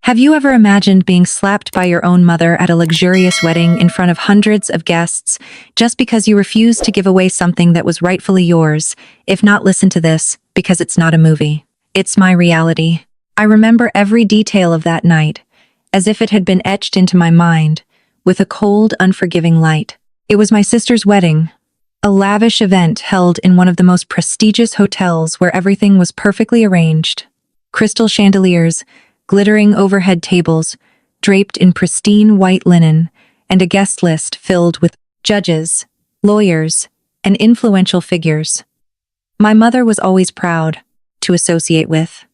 Have you ever imagined being slapped by your own mother at a luxurious wedding in front of hundreds of guests just because you refused to give away something that was rightfully yours? If not, listen to this, because it's not a movie. It's my reality. I remember every detail of that night, as if it had been etched into my mind, with a cold, unforgiving light. It was my sister's wedding, a lavish event held in one of the most prestigious hotels where everything was perfectly arranged. Crystal chandeliers, glittering overhead tables, draped in pristine white linen, and a guest list filled with judges, lawyers, and influential figures. My mother was always proud to associate with.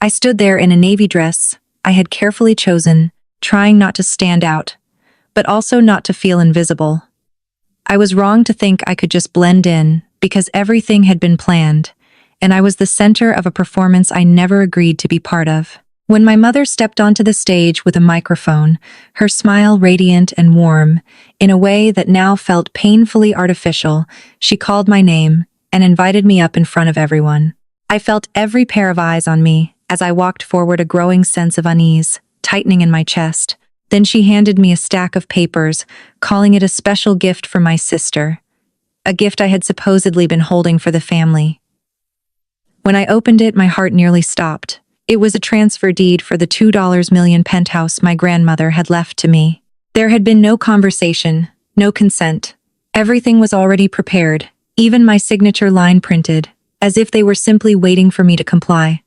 I stood there in a navy dress I had carefully chosen, trying not to stand out, but also not to feel invisible. I was wrong to think I could just blend in because everything had been planned, and I was the center of a performance I never agreed to be part of. When my mother stepped onto the stage with a microphone, her smile radiant and warm, in a way that now felt painfully artificial, she called my name and invited me up in front of everyone. I felt every pair of eyes on me as I walked forward, a growing sense of unease tightening in my chest. Then she handed me a stack of papers, calling it a special gift for my sister, a gift I had supposedly been holding for the family. When I opened it, my heart nearly stopped. It was a transfer deed for the $2 million penthouse my grandmother had left to me. There had been no conversation, no consent. Everything was already prepared, even my signature line printed, as if they were simply waiting for me to comply.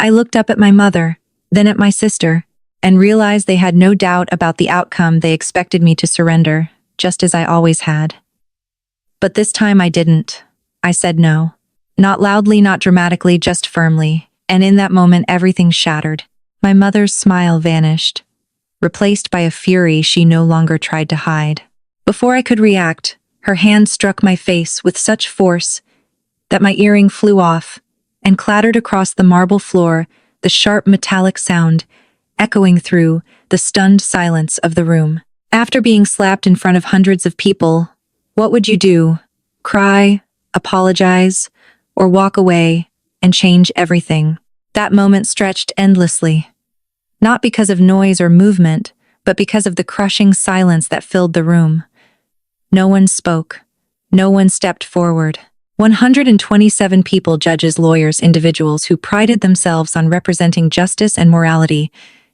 I looked up at my mother, then at my sister, and realized they had no doubt about the outcome. They expected me to surrender, just as I always had. But this time I didn't. I said no. Not loudly, not dramatically, just firmly. And in that moment, everything shattered. My mother's smile vanished, replaced by a fury she no longer tried to hide. Before I could react, her hand struck my face with such force that my earring flew off and clattered across the marble floor, the sharp metallic sound echoing through the stunned silence of the room. After being slapped in front of hundreds of people, what would you do? Cry, apologize, or walk away and change everything? That moment stretched endlessly, not because of noise or movement, but because of the crushing silence that filled the room. No one spoke. No one stepped forward. 127 people, judges, lawyers, individuals who prided themselves on representing justice and morality,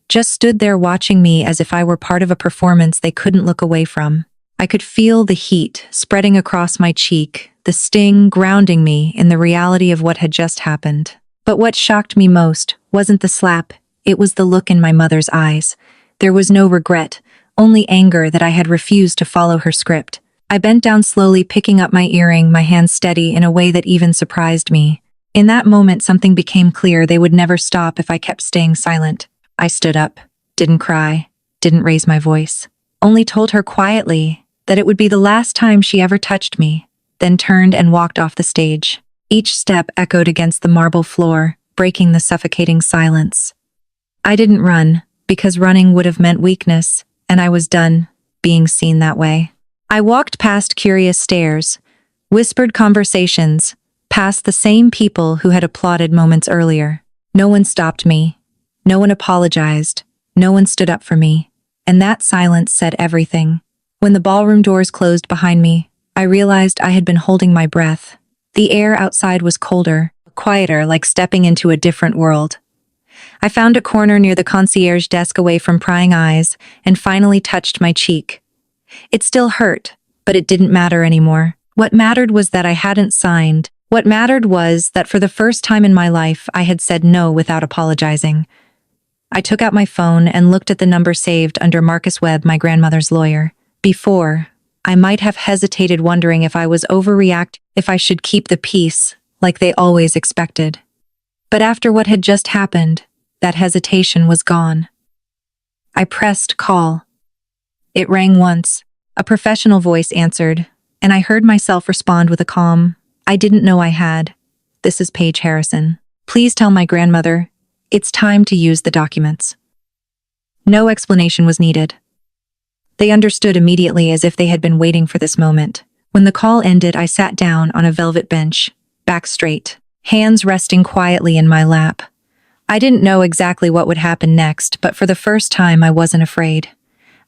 just stood there watching me as if I were part of a performance they couldn't look away from. I could feel the heat spreading across my cheek, the sting grounding me in the reality of what had just happened. But what shocked me most wasn't the slap, it was the look in my mother's eyes. There was no regret, only anger that I had refused to follow her script. I bent down slowly, picking up my earring, my hand steady in a way that even surprised me. In that moment, something became clear. They would never stop if I kept staying silent. I stood up, didn't cry, didn't raise my voice, only told her quietly that it would be the last time she ever touched me, then turned and walked off the stage. Each step echoed against the marble floor, breaking the suffocating silence. I didn't run, because running would have meant weakness, and I was done being seen that way. I walked past curious stares, whispered conversations, past the same people who had applauded moments earlier. No one stopped me. No one apologized. No one stood up for me. And that silence said everything. When the ballroom doors closed behind me, I realized I had been holding my breath. The air outside was colder, quieter, like stepping into a different world. I found a corner near the concierge desk away from prying eyes and finally touched my cheek. It still hurt, but it didn't matter anymore. What mattered was that I hadn't signed. What mattered was that for the first time in my life, I had said no without apologizing. I took out my phone and looked at the number saved under Marcus Webb, my grandmother's lawyer. Before, I might have hesitated, wondering if I was overreacting, if I should keep the peace, like they always expected. But after what had just happened, that hesitation was gone. I pressed call. It rang once. A professional voice answered, and I heard myself respond with a calm, "I didn't know I had. This is Paige Harrison. Please tell my grandmother, it's time to use the documents." No explanation was needed. They understood immediately, as if they had been waiting for this moment. When the call ended, I sat down on a velvet bench, back straight, hands resting quietly in my lap. I didn't know exactly what would happen next, but for the first time I wasn't afraid.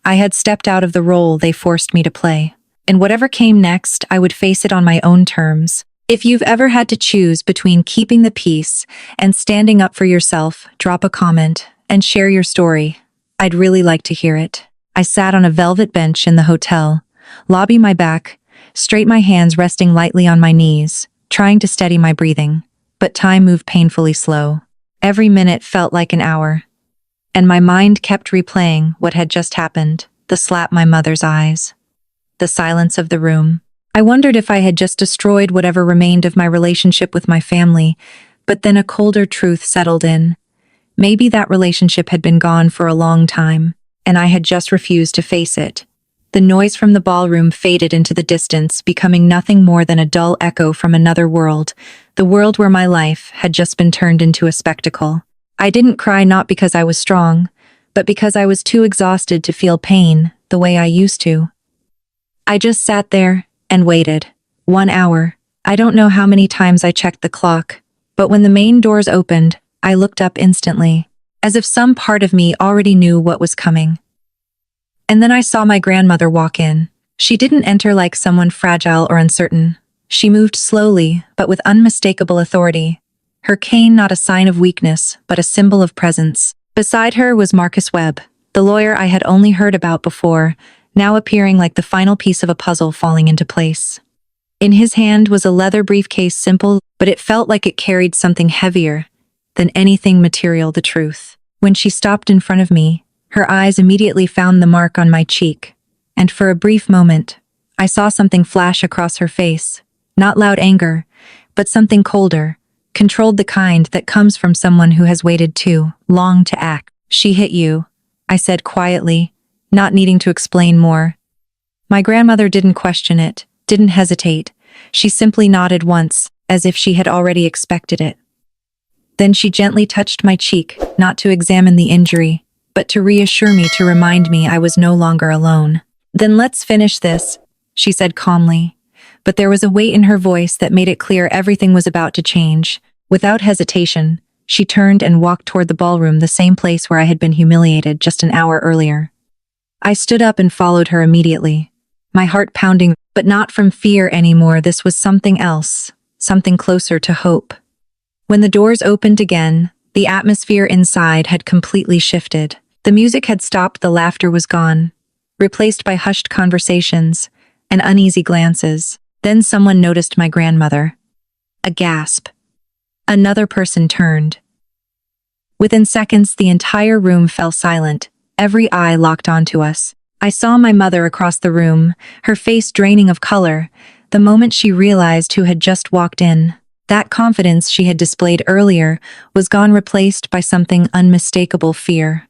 I had stepped out of the role they forced me to play. And whatever came next, I would face it on my own terms. If you've ever had to choose between keeping the peace and standing up for yourself, drop a comment and share your story. I'd really like to hear it. I sat on a velvet bench in the hotel, lobby my back, straight my hands resting lightly on my knees, trying to steady my breathing. But time moved painfully slow. Every minute felt like an hour. And my mind kept replaying what had just happened, the slap my mother's eyes, the silence of the room. I wondered if I had just destroyed whatever remained of my relationship with my family, but then a colder truth settled in. Maybe that relationship had been gone for a long time, and I had just refused to face it. The noise from the ballroom faded into the distance, becoming nothing more than a dull echo from another world, the world where my life had just been turned into a spectacle. I didn't cry not because I was strong, but because I was too exhausted to feel pain the way I used to. I just sat there and waited. 1 hour. I don't know how many times I checked the clock, but when the main doors opened, I looked up instantly, as if some part of me already knew what was coming. And then I saw my grandmother walk in. She didn't enter like someone fragile or uncertain. She moved slowly, but with unmistakable authority. Her cane not a sign of weakness, but a symbol of presence. Beside her was Marcus Webb, the lawyer I had only heard about before, now appearing like the final piece of a puzzle falling into place. In his hand was a leather briefcase, simple, but it felt like it carried something heavier than anything material, the truth. When she stopped in front of me, her eyes immediately found the mark on my cheek, and for a brief moment, I saw something flash across her face. Not loud anger, but something colder, controlled, the kind that comes from someone who has waited too long to act. "She hit you," I said quietly, not needing to explain more. My grandmother didn't question it, didn't hesitate. She simply nodded once, as if she had already expected it. Then she gently touched my cheek, not to examine the injury, but to reassure me, to remind me I was no longer alone. "Then let's finish this," she said calmly. But there was a weight in her voice that made it clear everything was about to change. Without hesitation, she turned and walked toward the ballroom, the same place where I had been humiliated just an hour earlier. I stood up and followed her immediately, my heart pounding, but not from fear anymore. This was something else, something closer to hope. When the doors opened again, the atmosphere inside had completely shifted. The music had stopped, the laughter was gone, replaced by hushed conversations and uneasy glances. Then someone noticed my grandmother. A gasp. Another person turned. Within seconds, the entire room fell silent, every eye locked onto us. I saw my mother across the room, her face draining of color, the moment she realized who had just walked in. That confidence she had displayed earlier was gone, replaced by something unmistakable: fear.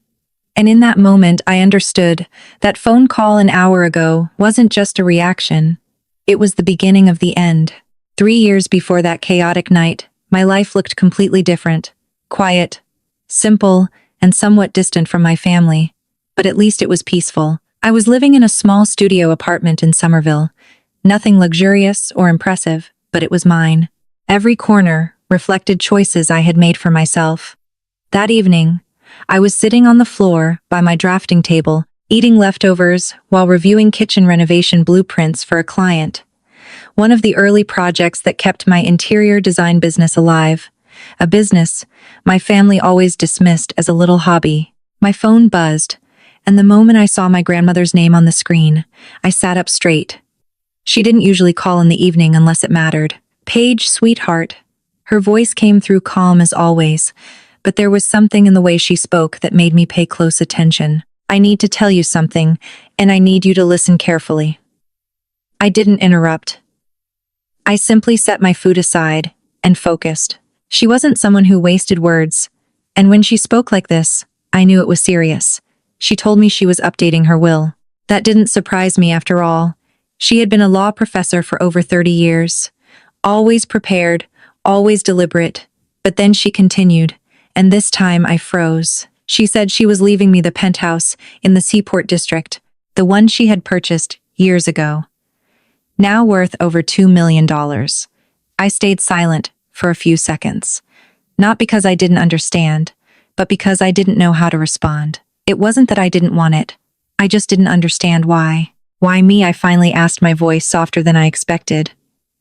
And in that moment, I understood that phone call an hour ago wasn't just a reaction. It was the beginning of the end. 3 years before that chaotic night, my life looked completely different. Quiet, simple, and somewhat distant from my family. But at least it was peaceful. I was living in a small studio apartment in Somerville. Nothing luxurious or impressive, but it was mine. Every corner reflected choices I had made for myself. That evening, I was sitting on the floor by my drafting table, eating leftovers while reviewing kitchen renovation blueprints for a client. One of the early projects that kept my interior design business alive. A business my family always dismissed as a little hobby. My phone buzzed, and the moment I saw my grandmother's name on the screen, I sat up straight. She didn't usually call in the evening unless it mattered. "Paige, sweetheart." Her voice came through calm as always, but there was something in the way she spoke that made me pay close attention. "I need to tell you something, and I need you to listen carefully." I didn't interrupt. I simply set my food aside and focused. She wasn't someone who wasted words, and when she spoke like this, I knew it was serious. She told me she was updating her will. That didn't surprise me after all. She had been a law professor for over 30 years. Always prepared, always deliberate. But then she continued, and this time I froze. She said she was leaving me the penthouse in the Seaport district, the one she had purchased years ago, now worth over $2 million. I stayed silent for a few seconds. Not because I didn't understand, but because I didn't know how to respond. It wasn't that I didn't want it. I just didn't understand why. Why me? I finally asked, my voice softer than I expected.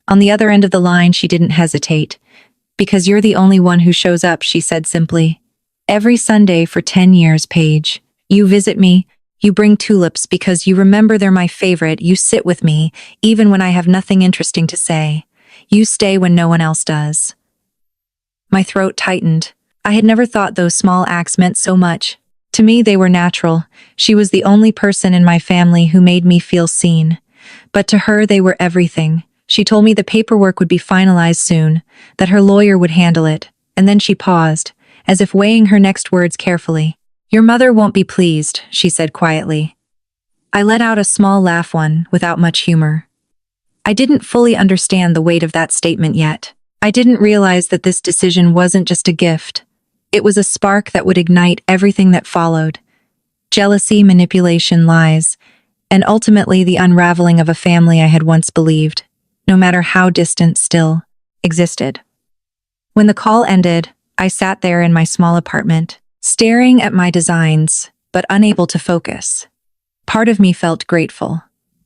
On the other end of the line, she didn't hesitate. Because you're the only one who shows up, she said simply. Every Sunday for 10 years, Paige. You visit me, you bring tulips because you remember they're my favorite, you sit with me, even when I have nothing interesting to say. You stay when no one else does. My throat tightened. I had never thought those small acts meant so much. To me, they were natural. She was the only person in my family who made me feel seen. But to her, they were everything. She told me the paperwork would be finalized soon, that her lawyer would handle it, and then she paused, as if weighing her next words carefully. Your mother won't be pleased, she said quietly. I let out a small laugh, one without much humor. I didn't fully understand the weight of that statement yet. I didn't realize that this decision wasn't just a gift. It was a spark that would ignite everything that followed. Jealousy, manipulation, lies, and ultimately the unraveling of a family I had once believed, no matter how distant, still existed. When the call ended, I sat there in my small apartment, staring at my designs, but unable to focus. Part of me felt grateful.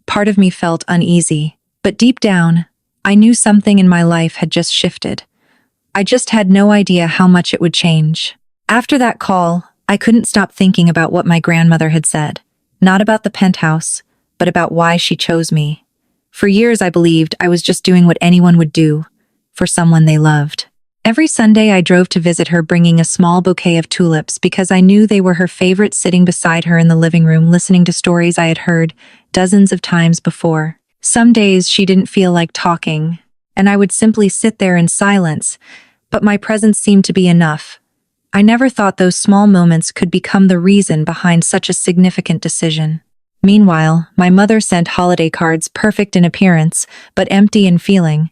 Part of me felt uneasy. But deep down, I knew something in my life had just shifted. I just had no idea how much it would change. After that call, I couldn't stop thinking about what my grandmother had said. Not about the penthouse, but about why she chose me. For years, I believed I was just doing what anyone would do for someone they loved. Every Sunday, I drove to visit her, bringing a small bouquet of tulips because I knew they were her favorite, sitting beside her in the living room, listening to stories I had heard dozens of times before. Some days she didn't feel like talking, and I would simply sit there in silence, but my presence seemed to be enough. I never thought those small moments could become the reason behind such a significant decision. Meanwhile, my mother sent holiday cards, perfect in appearance, but empty in feeling,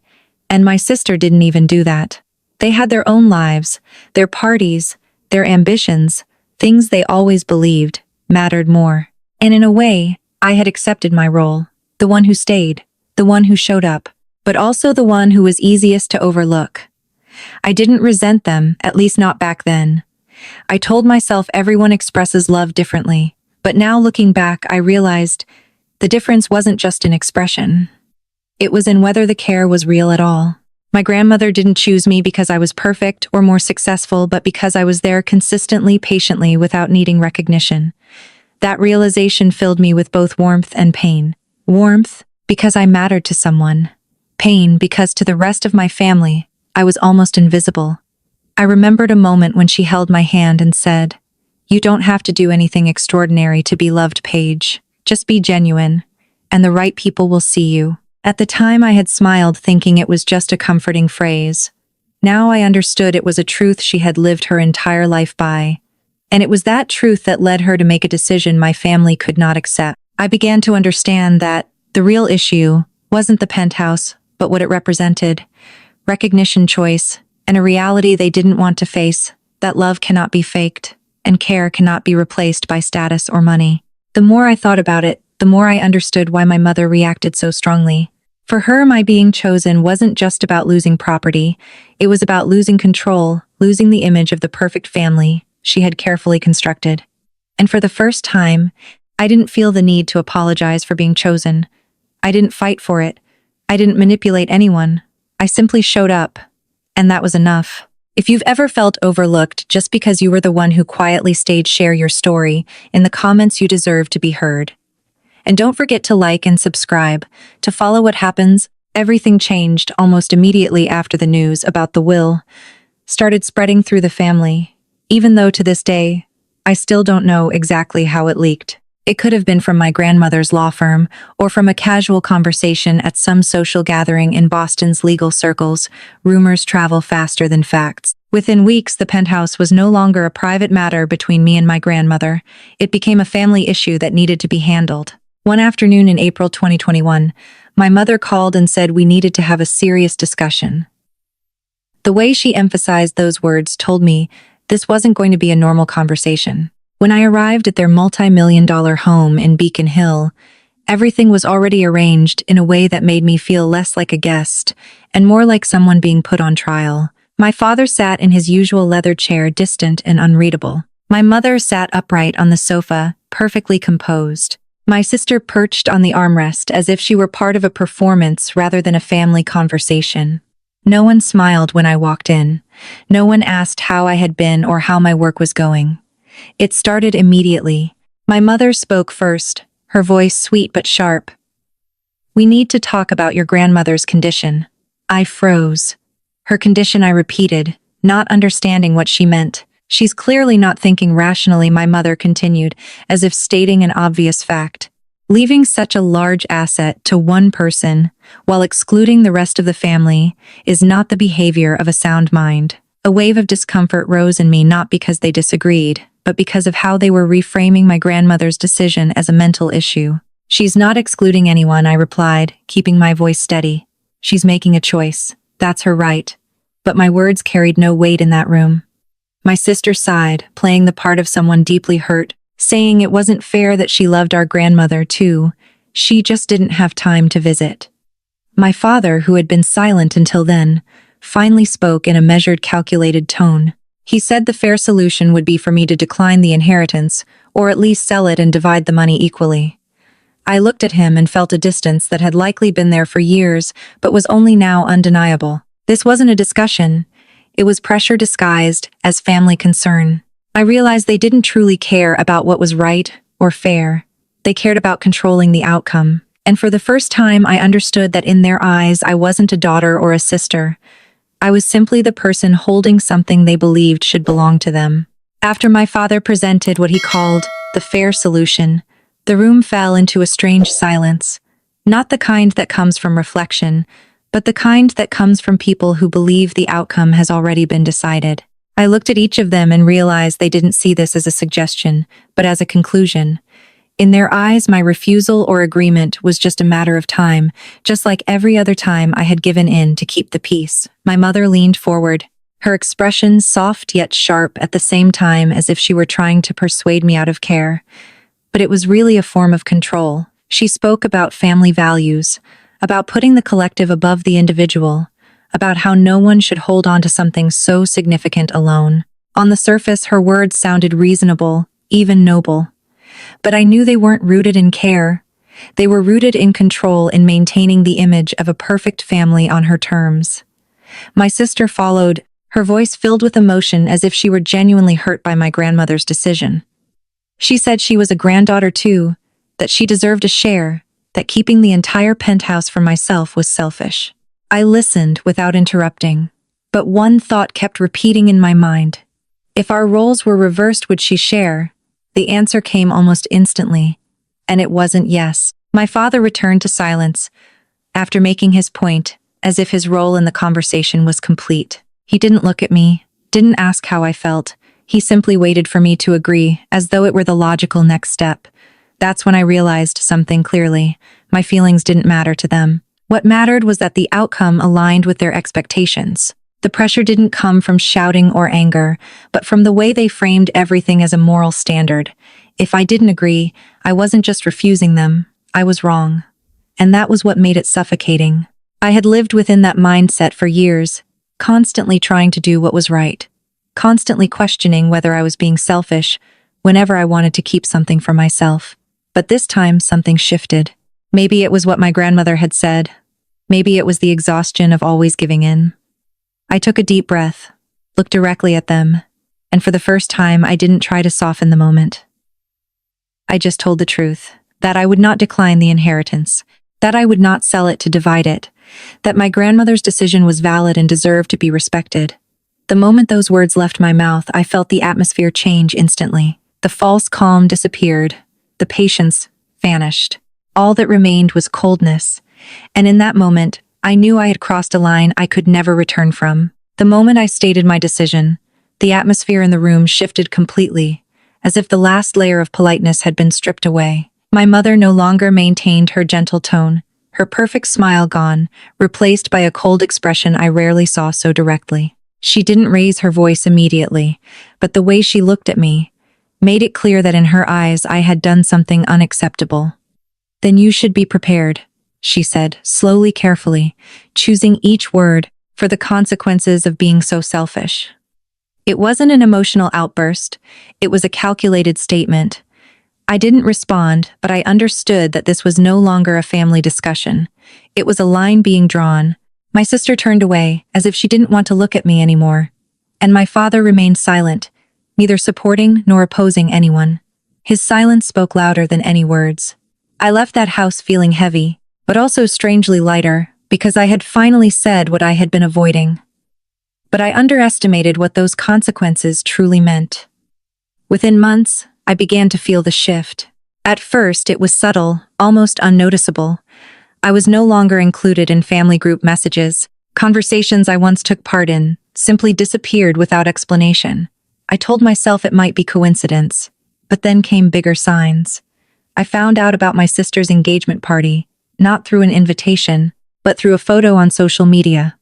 and my sister didn't even do that. They had their own lives, their parties, their ambitions, things they always believed mattered more. And in a way, I had accepted my role. The one who stayed, the one who showed up, but also the one who was easiest to overlook. I didn't resent them, at least not back then. I told myself everyone expresses love differently, but now looking back, I realized the difference wasn't just in expression. It was in whether the care was real at all. My grandmother didn't choose me because I was perfect or more successful, but because I was there consistently, patiently, without needing recognition. That realization filled me with both warmth and pain. Warmth, because I mattered to someone. Pain, because to the rest of my family, I was almost invisible. I remembered a moment when she held my hand and said, "You don't have to do anything extraordinary to be loved, Paige. Just be genuine, and the right people will see you." At the time, I had smiled, thinking it was just a comforting phrase. Now I understood it was a truth she had lived her entire life by. And it was that truth that led her to make a decision my family could not accept. I began to understand that the real issue wasn't the penthouse, but what it represented. Recognition, choice, and a reality they didn't want to face, that love cannot be faked, and care cannot be replaced by status or money. The more I thought about it, the more I understood why my mother reacted so strongly. For her, my being chosen wasn't just about losing property. It was about losing control, losing the image of the perfect family she had carefully constructed. And for the first time, I didn't feel the need to apologize for being chosen. I didn't fight for it. I didn't manipulate anyone. I simply showed up, and that was enough. If you've ever felt overlooked just because you were the one who quietly stayed, share your story in the comments. You deserve to be heard. And don't forget to like and subscribe to follow what happens. Everything changed almost immediately after the news about the will started spreading through the family, even though to this day, I still don't know exactly how it leaked. It could have been from my grandmother's law firm or from a casual conversation at some social gathering in Boston's legal circles. Rumors travel faster than facts. Within weeks, the penthouse was no longer a private matter between me and my grandmother. It became a family issue that needed to be handled. One afternoon in April 2021, my mother called and said we needed to have a serious discussion. The way she emphasized those words told me this wasn't going to be a normal conversation. When I arrived at their multi-million-dollar home in Beacon Hill, everything was already arranged in a way that made me feel less like a guest and more like someone being put on trial. My father sat in his usual leather chair, distant and unreadable. My mother sat upright on the sofa, perfectly composed. My sister perched on the armrest as if she were part of a performance rather than a family conversation. No one smiled when I walked in. No one asked how I had been or how my work was going. It started immediately. My mother spoke first, her voice sweet but sharp. "We need to talk about your grandmother's condition." I froze. Her condition, I repeated, not understanding what she meant. "She's clearly not thinking rationally," my mother continued, as if stating an obvious fact. "Leaving such a large asset to one person, while excluding the rest of the family, is not the behavior of a sound mind." A wave of discomfort rose in me, not because they disagreed, but because of how they were reframing my grandmother's decision as a mental issue. "She's not excluding anyone," I replied, keeping my voice steady. "She's making a choice. That's her right." But my words carried no weight in that room. My sister sighed, playing the part of someone deeply hurt, saying it wasn't fair that she loved our grandmother too. She just didn't have time to visit. My father, who had been silent until then, finally spoke in a measured, calculated tone. He said the fair solution would be for me to decline the inheritance, or at least sell it and divide the money equally. I looked at him and felt a distance that had likely been there for years, but was only now undeniable. This wasn't a discussion. It was pressure disguised as family concern. I realized they didn't truly care about what was right or fair. They cared about controlling the outcome. And for the first time, I understood that in their eyes, I wasn't a daughter or a sister. I was simply the person holding something they believed should belong to them. After my father presented what he called the fair solution, the room fell into a strange silence. Not the kind that comes from reflection, but the kind that comes from people who believe the outcome has already been decided. I looked at each of them and realized they didn't see this as a suggestion, but as a conclusion. In their eyes, my refusal or agreement was just a matter of time, just like every other time I had given in to keep the peace. My mother leaned forward, her expression soft yet sharp at the same time, as if she were trying to persuade me out of care. But it was really a form of control. She spoke about family values, about putting the collective above the individual, about how no one should hold on to something so significant alone. On the surface, her words sounded reasonable, even noble. But I knew they weren't rooted in care. They were rooted in control, in maintaining the image of a perfect family on her terms. My sister followed, her voice filled with emotion, as if she were genuinely hurt by my grandmother's decision. She said she was a granddaughter too, that she deserved a share, that keeping the entire penthouse for myself was selfish. I listened without interrupting, but one thought kept repeating in my mind. If our roles were reversed, would she share? The answer came almost instantly, and it wasn't yes. My father returned to silence, after making his point, as if his role in the conversation was complete. He didn't look at me, didn't ask how I felt. He simply waited for me to agree, as though it were the logical next step. That's when I realized something clearly. My feelings didn't matter to them. What mattered was that the outcome aligned with their expectations. The pressure didn't come from shouting or anger, but from the way they framed everything as a moral standard. If I didn't agree, I wasn't just refusing them, I was wrong. And that was what made it suffocating. I had lived within that mindset for years, constantly trying to do what was right, constantly questioning whether I was being selfish whenever I wanted to keep something for myself. But this time, something shifted. Maybe it was what my grandmother had said. Maybe it was the exhaustion of always giving in. I took a deep breath, looked directly at them, and for the first time, I didn't try to soften the moment. I just told the truth, that I would not decline the inheritance, that I would not sell it to divide it, that my grandmother's decision was valid and deserved to be respected. The moment those words left my mouth, I felt the atmosphere change instantly. The false calm disappeared. The patience vanished. All that remained was coldness. And in that moment, I knew I had crossed a line I could never return from. The moment I stated my decision, the atmosphere in the room shifted completely, as if the last layer of politeness had been stripped away. My mother no longer maintained her gentle tone, her perfect smile gone, replaced by a cold expression I rarely saw so directly. She didn't raise her voice immediately, but the way she looked at me made it clear that in her eyes I had done something unacceptable. "Then you should be prepared," she said, slowly, carefully, choosing each word. for the consequences of being so selfish. It wasn't an emotional outburst, it was a calculated statement. I didn't respond, but I understood that this was no longer a family discussion. It was a line being drawn. My sister turned away, as if she didn't want to look at me anymore. And my father remained silent, neither supporting nor opposing anyone. His silence spoke louder than any words. I left that house feeling heavy, but also strangely lighter, because I had finally said what I had been avoiding. But I underestimated what those consequences truly meant. Within months, I began to feel the shift. At first, it was subtle, almost unnoticeable. I was no longer included in family group messages. Conversations I once took part in simply disappeared without explanation. I told myself it might be coincidence, but then came bigger signs. I found out about my sister's engagement party, not through an invitation, but through a photo on social media.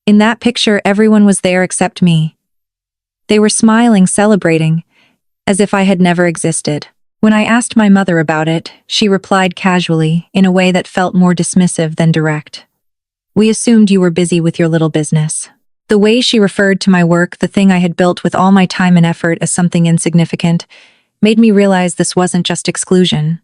In that picture, everyone was there except me. They were smiling, celebrating, as if I had never existed. When I asked my mother about it, she replied casually, in a way that felt more dismissive than direct. "We assumed you were busy with your little business." The way she referred to my work, the thing I had built with all my time and effort, as something insignificant, made me realize this wasn't just exclusion.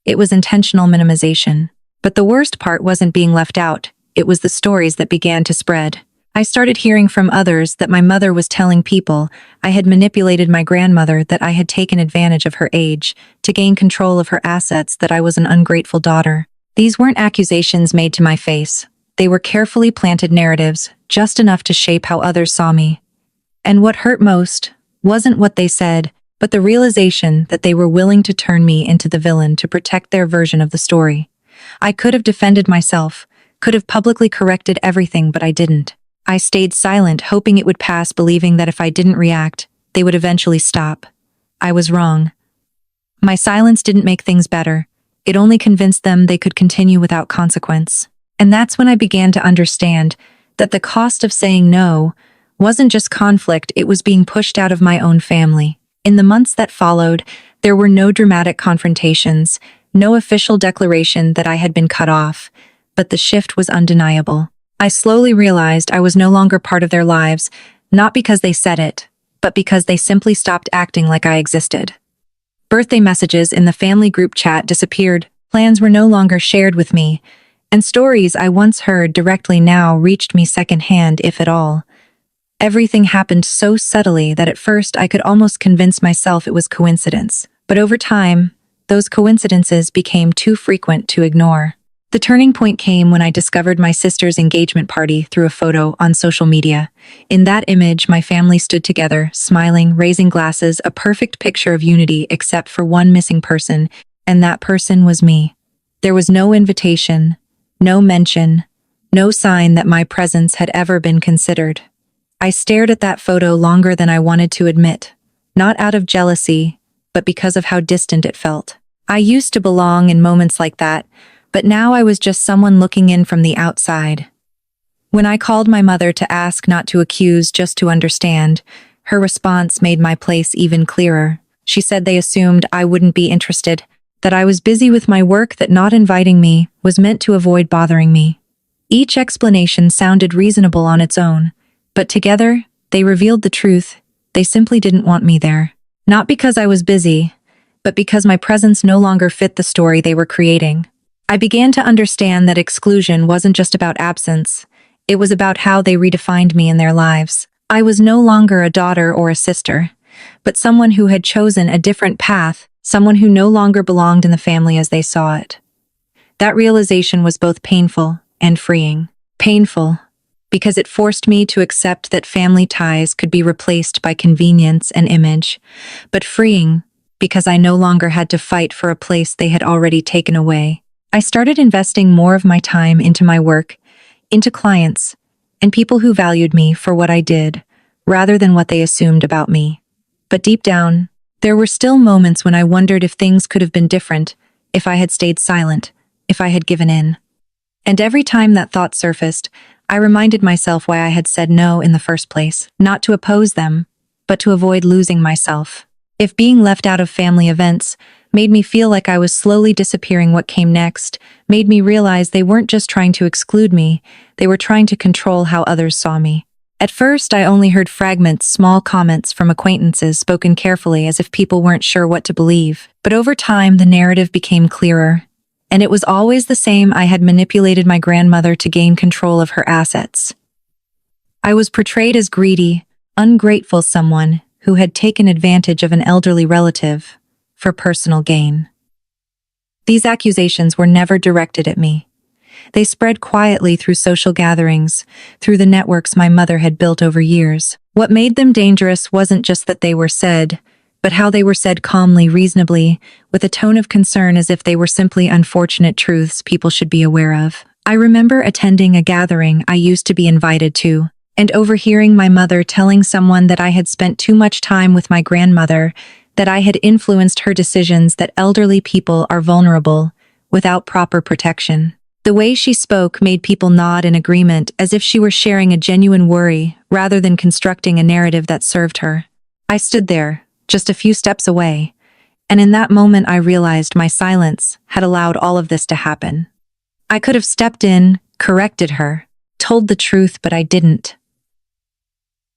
It was intentional minimization. But the worst part wasn't being left out, it was the stories that began to spread. I started hearing from others that my mother was telling people I had manipulated my grandmother, that I had taken advantage of her age to gain control of her assets, that I was an ungrateful daughter. These weren't accusations made to my face. They were carefully planted narratives, just enough to shape how others saw me. And what hurt most wasn't what they said, but the realization that they were willing to turn me into the villain to protect their version of the story. I could have defended myself, could have publicly corrected everything, but I didn't. I stayed silent, hoping it would pass, believing that if I didn't react, they would eventually stop. I was wrong. My silence didn't make things better. It only convinced them they could continue without consequence. And that's when I began to understand that the cost of saying no wasn't just conflict, it was being pushed out of my own family. In the months that followed, there were no dramatic confrontations, no official declaration that I had been cut off, but the shift was undeniable. I slowly realized I was no longer part of their lives, not because they said it, but because they simply stopped acting like I existed. Birthday messages in the family group chat disappeared, plans were no longer shared with me, and stories I once heard directly now reached me secondhand, if at all. Everything happened so subtly that at first I could almost convince myself it was coincidence, but over time, those coincidences became too frequent to ignore. The turning point came when I discovered my sister's engagement party through a photo on social media. In that image, my family stood together, smiling, raising glasses, a perfect picture of unity except for one missing person, and that person was me. There was no invitation, no mention, no sign that my presence had ever been considered. I stared at that photo longer than I wanted to admit, not out of jealousy, but because of how distant it felt. I used to belong in moments like that, but now I was just someone looking in from the outside. When I called my mother to ask, not to accuse, just to understand, her response made my place even clearer. She said they assumed I wouldn't be interested, that I was busy with my work, that not inviting me was meant to avoid bothering me. Each explanation sounded reasonable on its own, but together, they revealed the truth. They simply didn't want me there. Not because I was busy, but because my presence no longer fit the story they were creating. I began to understand that exclusion wasn't just about absence, it was about how they redefined me in their lives. I was no longer a daughter or a sister, but someone who had chosen a different path, someone who no longer belonged in the family as they saw it. That realization was both painful and freeing. Painful, because it forced me to accept that family ties could be replaced by convenience and image, but freeing, because I no longer had to fight for a place they had already taken away. I started investing more of my time into my work, into clients, and people who valued me for what I did, rather than what they assumed about me. But deep down, there were still moments when I wondered if things could have been different, if I had stayed silent, if I had given in. And every time that thought surfaced, I reminded myself why I had said no in the first place, not to oppose them, but to avoid losing myself. If being left out of family events made me feel like I was slowly disappearing. What came next made me realize they weren't just trying to exclude me, they were trying to control how others saw me. At first, I only heard fragments, small comments from acquaintances spoken carefully as if people weren't sure what to believe. But over time, the narrative became clearer. And it was always the same. I had manipulated my grandmother to gain control of her assets. I was portrayed as greedy, ungrateful someone who had taken advantage of an elderly relative for personal gain. These accusations were never directed at me. They spread quietly through social gatherings, through the networks my mother had built over years. What made them dangerous wasn't just that they were said, but how they were said calmly, reasonably, with a tone of concern as if they were simply unfortunate truths people should be aware of. I remember attending a gathering I used to be invited to, and overhearing my mother telling someone that I had spent too much time with my grandmother, that I had influenced her decisions, that elderly people are vulnerable without proper protection. The way she spoke made people nod in agreement, as if she were sharing a genuine worry rather than constructing a narrative that served her. I stood there, just a few steps away, and in that moment I realized my silence had allowed all of this to happen. I could have stepped in, corrected her, told the truth, but I didn't.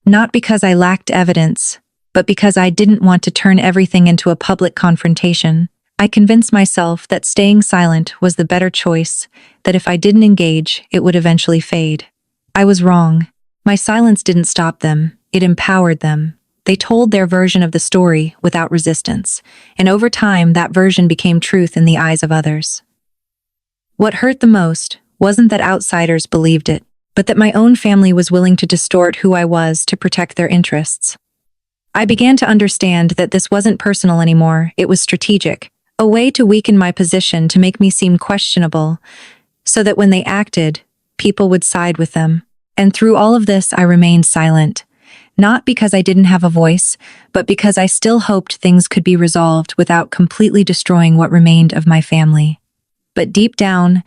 Not because I lacked evidence, but because I didn't want to turn everything into a public confrontation. I convinced myself that staying silent was the better choice, that if I didn't engage, it would eventually fade. I was wrong. My silence didn't stop them, it empowered them. They told their version of the story without resistance, and over time that version became truth in the eyes of others. What hurt the most wasn't that outsiders believed it, but that my own family was willing to distort who I was to protect their interests. I began to understand that this wasn't personal anymore, it was strategic. A way to weaken my position, to make me seem questionable, so that when they acted, people would side with them. And through all of this, I remained silent. Not because I didn't have a voice, but because I still hoped things could be resolved without completely destroying what remained of my family. But deep down,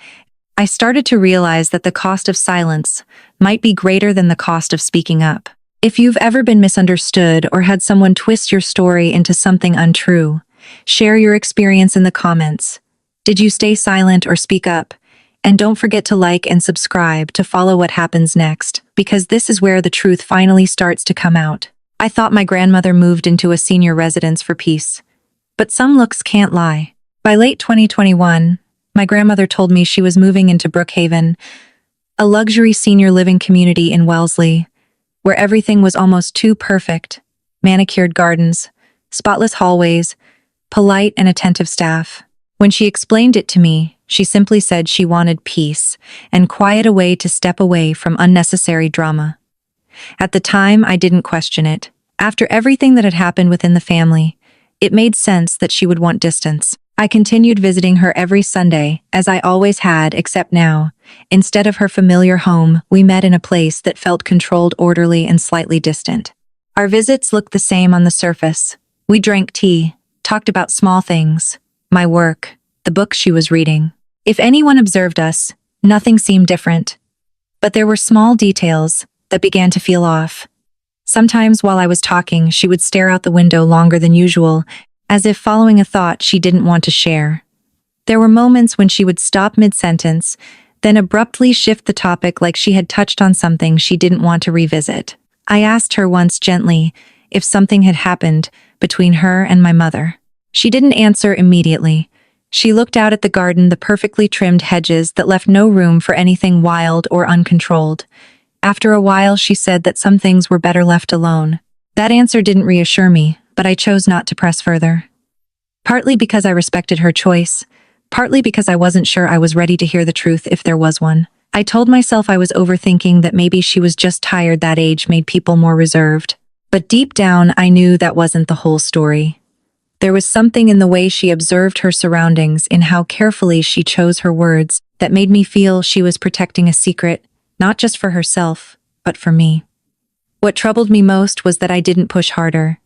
I started to realize that the cost of silence might be greater than the cost of speaking up. If you've ever been misunderstood or had someone twist your story into something untrue, share your experience in the comments. Did you stay silent or speak up? And don't forget to like and subscribe to follow what happens next, because this is where the truth finally starts to come out. I thought my grandmother moved into a senior residence for peace. But some looks can't lie. By late 2021, my grandmother told me she was moving into Brookhaven, a luxury senior living community in Wellesley, where everything was almost too perfect. Manicured gardens, spotless hallways, polite and attentive staff. When she explained it to me, she simply said she wanted peace and quiet, a way to step away from unnecessary drama. At the time, I didn't question it. After everything that had happened within the family, it made sense that she would want distance. I continued visiting her every Sunday, as I always had, except now, instead of her familiar home, we met in a place that felt controlled, orderly, and slightly distant. Our visits looked the same on the surface. We drank tea, talked about small things, my work, the books she was reading. If anyone observed us, nothing seemed different. But there were small details that began to feel off. Sometimes while I was talking, she would stare out the window longer than usual, as if following a thought she didn't want to share. There were moments when she would stop mid-sentence, then abruptly shift the topic, like she had touched on something she didn't want to revisit. I asked her once gently if something had happened between her and my mother. She didn't answer immediately. She looked out at the garden, the perfectly trimmed hedges that left no room for anything wild or uncontrolled. After a while, she said that some things were better left alone. That answer didn't reassure me, but I chose not to press further. Partly because I respected her choice, partly because I wasn't sure I was ready to hear the truth if there was one. I told myself I was overthinking, that maybe she was just tired. That age made people more reserved. But deep down, I knew that wasn't the whole story. There was something in the way she observed her surroundings, in how carefully she chose her words, that made me feel she was protecting a secret, not just for herself, but for me. What troubled me most was that I didn't push harder.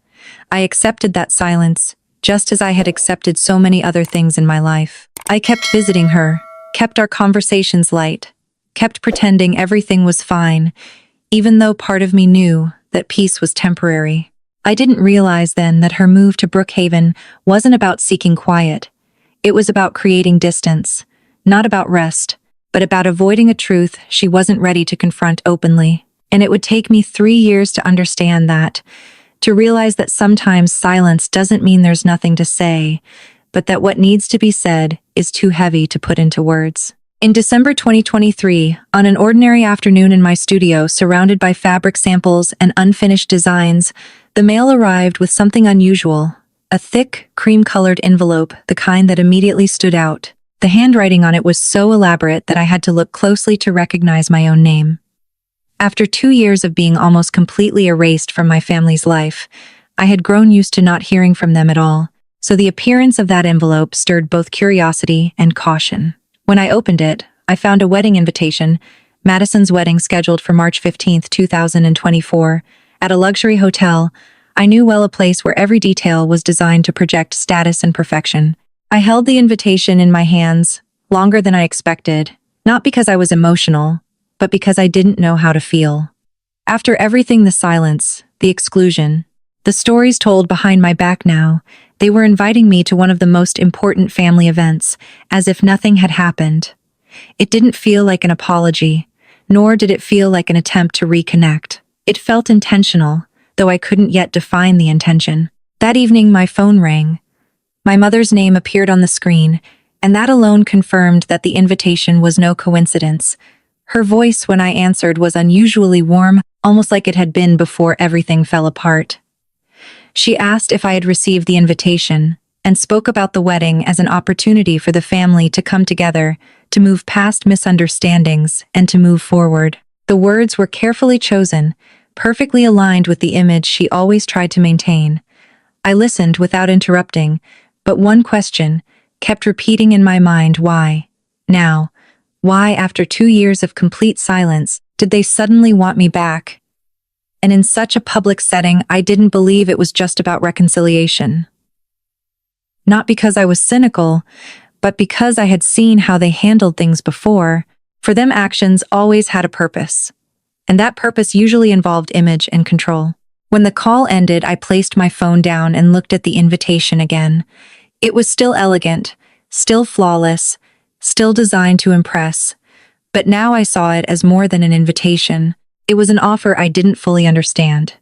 I accepted that silence, just as I had accepted so many other things in my life. I kept visiting her, kept our conversations light, kept pretending everything was fine, even though part of me knew that peace was temporary. I didn't realize then that her move to Brookhaven wasn't about seeking quiet. It was about creating distance, not about rest, but about avoiding a truth she wasn't ready to confront openly. And it would take me 3 years to understand that, to realize that sometimes silence doesn't mean there's nothing to say, but that what needs to be said is too heavy to put into words. In December 2023, on an ordinary afternoon in my studio surrounded by fabric samples and unfinished designs, the mail arrived with something unusual, a thick, cream-colored envelope, the kind that immediately stood out. The handwriting on it was so elaborate that I had to look closely to recognize my own name. After 2 years of being almost completely erased from my family's life, I had grown used to not hearing from them at all, so the appearance of that envelope stirred both curiosity and caution. When I opened it, I found a wedding invitation, Madison's wedding scheduled for March 15, 2024, at a luxury hotel. I knew well, a place where every detail was designed to project status and perfection. I held the invitation in my hands, longer than I expected, not because I was emotional, but because I didn't know how to feel. After everything, the silence, the exclusion, the stories told behind my back now, they were inviting me to one of the most important family events, as if nothing had happened. It didn't feel like an apology, nor did it feel like an attempt to reconnect. It felt intentional, though I couldn't yet define the intention. That evening, my phone rang. My mother's name appeared on the screen, and that alone confirmed that the invitation was no coincidence. Her voice when I answered was unusually warm, almost like it had been before everything fell apart. She asked if I had received the invitation, and spoke about the wedding as an opportunity for the family to come together, to move past misunderstandings, and to move forward. The words were carefully chosen, perfectly aligned with the image she always tried to maintain. I listened without interrupting, but one question kept repeating in my mind: why? Now, why, after 2 years of complete silence, did they suddenly want me back? And in such a public setting, I didn't believe it was just about reconciliation. Not because I was cynical, but because I had seen how they handled things before. For them, actions always had a purpose, and that purpose usually involved image and control. When the call ended, I placed my phone down and looked at the invitation again. It was still elegant, still flawless, still designed to impress, but now I saw it as more than an invitation. It was an offer I didn't fully understand.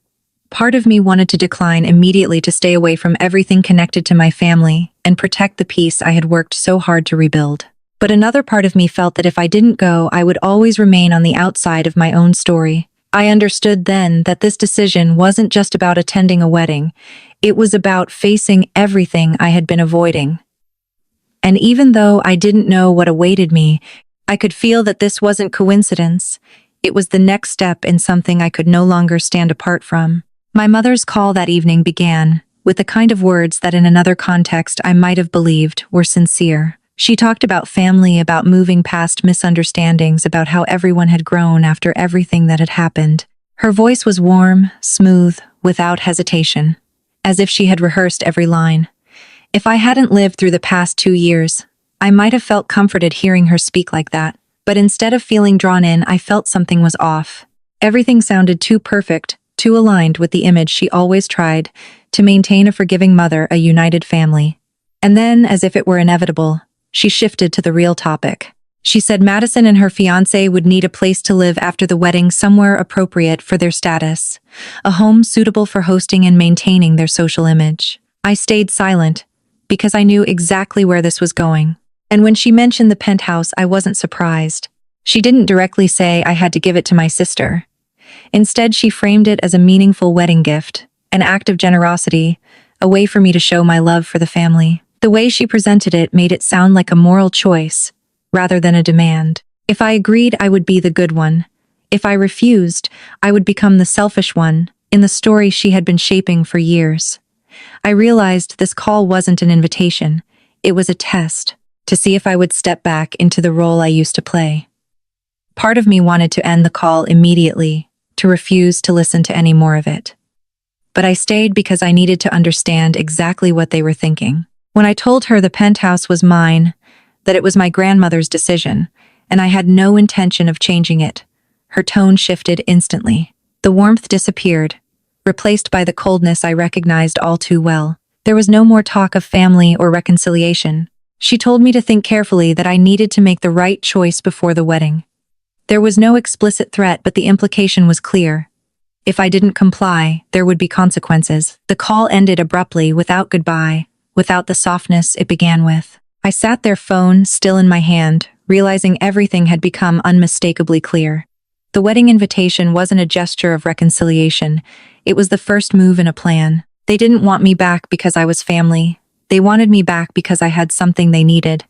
Part of me wanted to decline immediately, to stay away from everything connected to my family and protect the peace I had worked so hard to rebuild. But another part of me felt that if I didn't go, I would always remain on the outside of my own story. I understood then that this decision wasn't just about attending a wedding. It was about facing everything I had been avoiding. And even though I didn't know what awaited me, I could feel that this wasn't coincidence. It was the next step in something I could no longer stand apart from. My mother's call that evening began with the kind of words that in another context I might have believed were sincere. She talked about family, about moving past misunderstandings, about how everyone had grown after everything that had happened. Her voice was warm, smooth, without hesitation, as if she had rehearsed every line. If I hadn't lived through the past 2 years, I might have felt comforted hearing her speak like that. But instead of feeling drawn in, I felt something was off. Everything sounded too perfect, too aligned with the image she always tried to maintain: a forgiving mother, a united family. And then, as if it were inevitable, she shifted to the real topic. She said Madison and her fiancé would need a place to live after the wedding, somewhere appropriate for their status, a home suitable for hosting and maintaining their social image. I stayed silent, because I knew exactly where this was going. And when she mentioned the penthouse, I wasn't surprised. She didn't directly say I had to give it to my sister. Instead, she framed it as a meaningful wedding gift, an act of generosity, a way for me to show my love for the family. The way she presented it made it sound like a moral choice, rather than a demand. If I agreed, I would be the good one. If I refused, I would become the selfish one, in the story she had been shaping for years. I realized this call wasn't an invitation. It was a test, to see if I would step back into the role I used to play. Part of me wanted to end the call immediately, to refuse to listen to any more of it. But I stayed because I needed to understand exactly what they were thinking. When I told her the penthouse was mine, that it was my grandmother's decision, and I had no intention of changing it, her tone shifted instantly. The warmth disappeared, replaced by the coldness I recognized all too well. There was no more talk of family or reconciliation. She told me to think carefully, that I needed to make the right choice before the wedding. There was no explicit threat, but the implication was clear. If I didn't comply, there would be consequences. The call ended abruptly, without goodbye, without the softness it began with. I sat there, phone still in my hand, realizing everything had become unmistakably clear. The wedding invitation wasn't a gesture of reconciliation. It was the first move in a plan. They didn't want me back because I was family. They wanted me back because I had something they needed.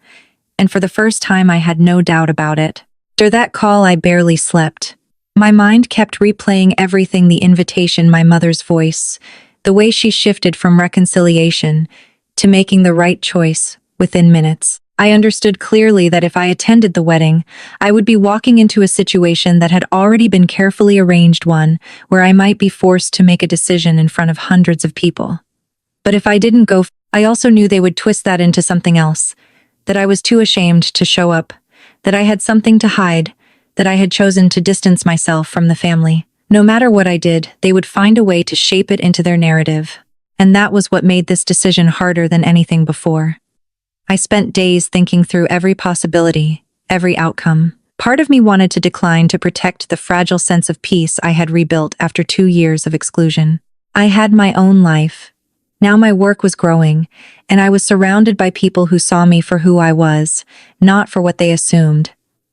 And for the first time, I had no doubt about it. After that call, I barely slept. My mind kept replaying everything: the invitation, my mother's voice, the way she shifted from reconciliation to making the right choice within minutes. I understood clearly that if I attended the wedding, I would be walking into a situation that had already been carefully arranged, one where I might be forced to make a decision in front of hundreds of people. But if I didn't go, I also knew they would twist that into something else, that I was too ashamed to show up, that I had something to hide, that I had chosen to distance myself from the family. No matter what I did, they would find a way to shape it into their narrative. And that was what made this decision harder than anything before. I spent days thinking through every possibility, every outcome. Part of me wanted to decline to protect the fragile sense of peace I had rebuilt after 2 years of exclusion. I had my own life. Now my work was growing, and I was surrounded by people who saw me for who I was, not for what they assumed.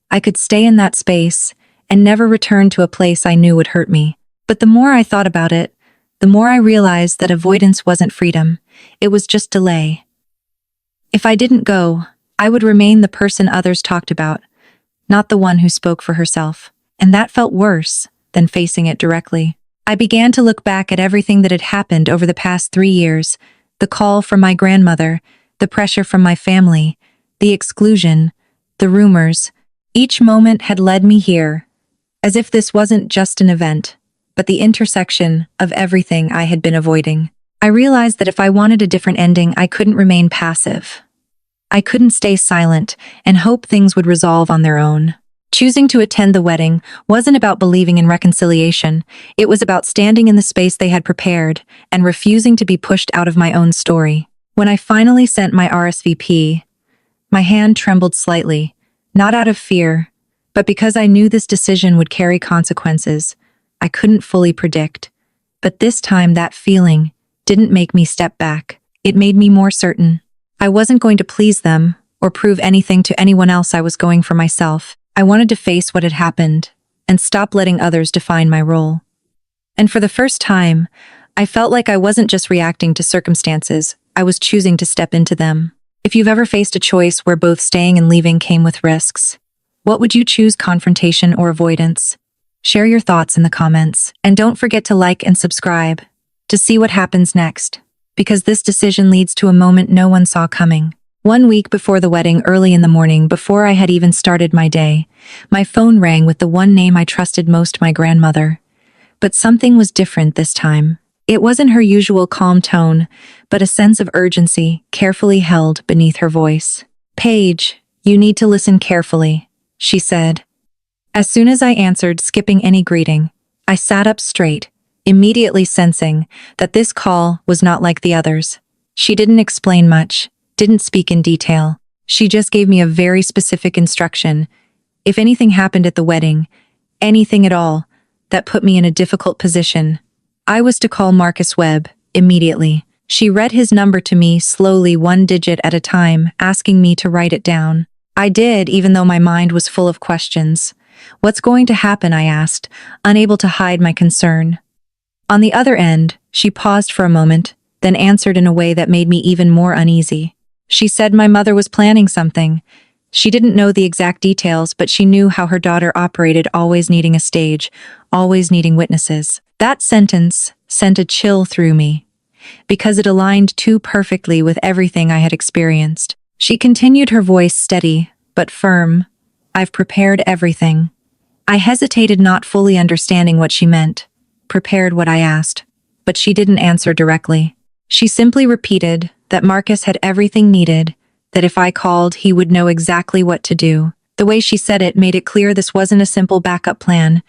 I could stay in that space and never return to a place I knew would hurt me. But the more I thought about it, the more I realized that avoidance wasn't freedom. It was just delay. If I didn't go, I would remain the person others talked about, not the one who spoke for herself. And that felt worse than facing it directly. I began to look back at everything that had happened over the past 3 years: the call from my grandmother, the pressure from my family, the exclusion, the rumors. Each moment had led me here, as if this wasn't just an event, but the intersection of everything I had been avoiding. I realized that if I wanted a different ending, I couldn't remain passive. I couldn't stay silent and hope things would resolve on their own. Choosing to attend the wedding wasn't about believing in reconciliation. It was about standing in the space they had prepared and refusing to be pushed out of my own story. When I finally sent my RSVP, my hand trembled slightly, not out of fear, but because I knew this decision would carry consequences I couldn't fully predict. But this time, that feeling didn't make me step back. It made me more certain. I wasn't going to please them or prove anything to anyone else. I was going for myself. I wanted to face what had happened and stop letting others define my role. And for the first time, I felt like I wasn't just reacting to circumstances, I was choosing to step into them. If you've ever faced a choice where both staying and leaving came with risks, what would you choose, confrontation or avoidance? Share your thoughts in the comments. And don't forget to like and subscribe to see what happens next, because this decision leads to a moment no one saw coming. 1 week before the wedding, early in the morning, before I had even started my day, my phone rang with the one name I trusted most, my grandmother. But something was different this time. It wasn't her usual calm tone, but a sense of urgency carefully held beneath her voice. "Paige, you need to listen carefully," she said. As soon as I answered, skipping any greeting, I sat up straight, immediately sensing that this call was not like the others. She didn't explain much, didn't speak in detail. She just gave me a very specific instruction. If anything happened at the wedding, anything at all, that put me in a difficult position, I was to call Marcus Webb immediately. She read his number to me slowly, 1 digit at a time, asking me to write it down. I did, even though my mind was full of questions. "What's going to happen?" I asked, unable to hide my concern. On the other end, she paused for a moment, then answered in a way that made me even more uneasy. She said my mother was planning something. She didn't know the exact details, but she knew how her daughter operated, always needing a stage, always needing witnesses. That sentence sent a chill through me, because it aligned too perfectly with everything I had experienced. She continued, her voice steady but firm. "I've prepared everything." I hesitated, not fully understanding what she meant. Prepared what? I asked, but she didn't answer directly. She simply repeated that Marcus had everything needed, that if I called, he would know exactly what to do. The way she said it made it clear this wasn't a simple backup plan.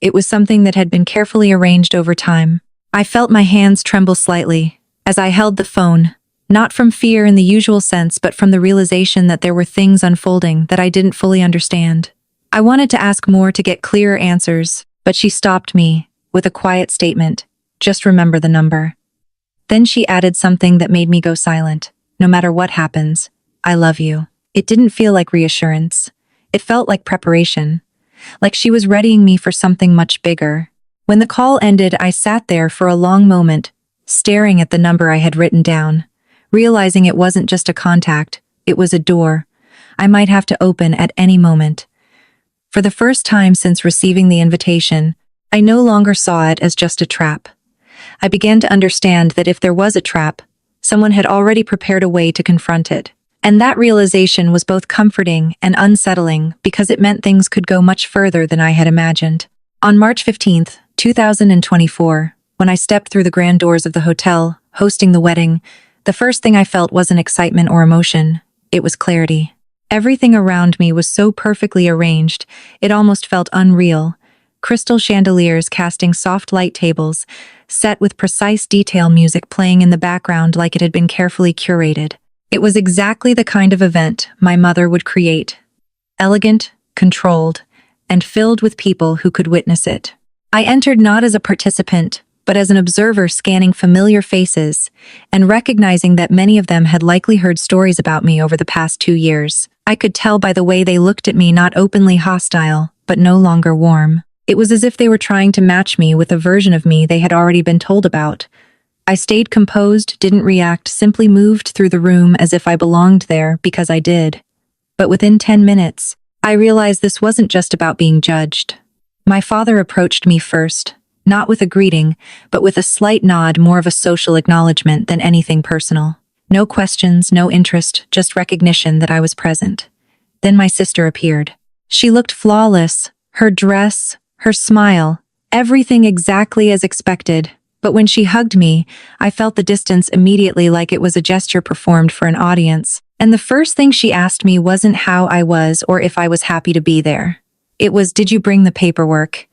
It was something that had been carefully arranged over time. I felt my hands tremble slightly as I held the phone, not from fear in the usual sense, but from the realization that there were things unfolding that I didn't fully understand. I wanted to ask more to get clearer answers, but she stopped me with a quiet statement. Just remember the number. Then she added something that made me go silent. No matter what happens, I love you. It didn't feel like reassurance. It felt like preparation, like she was readying me for something much bigger. When the call ended, I sat there for a long moment, staring at the number I had written down, realizing it wasn't just a contact, it was a door I might have to open at any moment. For the first time since receiving the invitation, I no longer saw it as just a trap. I began to understand that if there was a trap, someone had already prepared a way to confront it. And that realization was both comforting and unsettling because it meant things could go much further than I had imagined. On March 15th, 2024, when I stepped through the grand doors of the hotel, hosting the wedding, the first thing I felt wasn't excitement or emotion, it was clarity. Everything around me was so perfectly arranged, it almost felt unreal. Crystal chandeliers casting soft light tables, set with precise detail music playing in the background like it had been carefully curated. It was exactly the kind of event my mother would create. Elegant, controlled, and filled with people who could witness it. I entered not as a participant, but as an observer scanning familiar faces and recognizing that many of them had likely heard stories about me over the past 2 years. I could tell by the way they looked at me, not openly hostile, but no longer warm. It was as if they were trying to match me with a version of me they had already been told about. I stayed composed, didn't react, simply moved through the room as if I belonged there because I did. But within 10 minutes, I realized this wasn't just about being judged. My father approached me first, not with a greeting, but with a slight nod, more of a social acknowledgement than anything personal. No questions, no interest, just recognition that I was present. Then my sister appeared. She looked flawless, her dress, her smile, everything exactly as expected. But when she hugged me, I felt the distance immediately, like it was a gesture performed for an audience. And the first thing she asked me wasn't how I was or if I was happy to be there. It was, "Did you bring the paperwork?"